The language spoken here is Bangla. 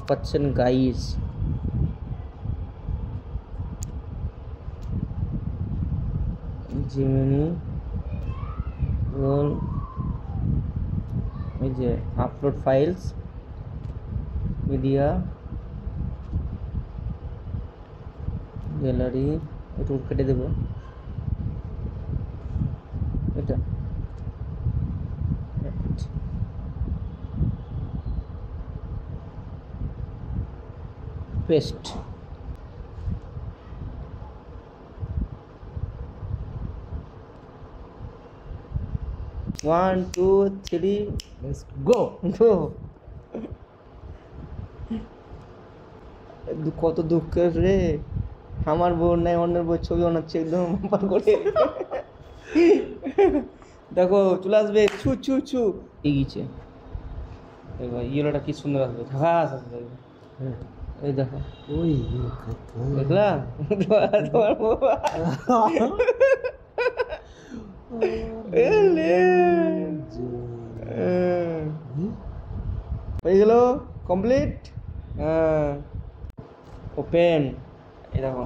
পাচ্ছেন গাইস, জিমিনি রোল, এই যে আপলোড ফাইলস, মিডিয়া, গ্যালারি, একটু কেটে দেবো এটা, পেস্ট। 1 2 3 let's go. গো। কত দুঃখের রে, আমার বউ নাই অন্যের বউ ছবি বানাচ্ছে একদম পার করে। দেখো চলে আসবে, ছু ছু ছু এগিয়েছে। এবার ইয়েলোটা কি সুন্দর আসবে, ঝাঁকাস আসবে। হ্যাঁ, এই দেখো, ওই দেখলা তোমার বউ। এলে। হয়ে গেল কমপ্লিট। ওপেন, এই দেখো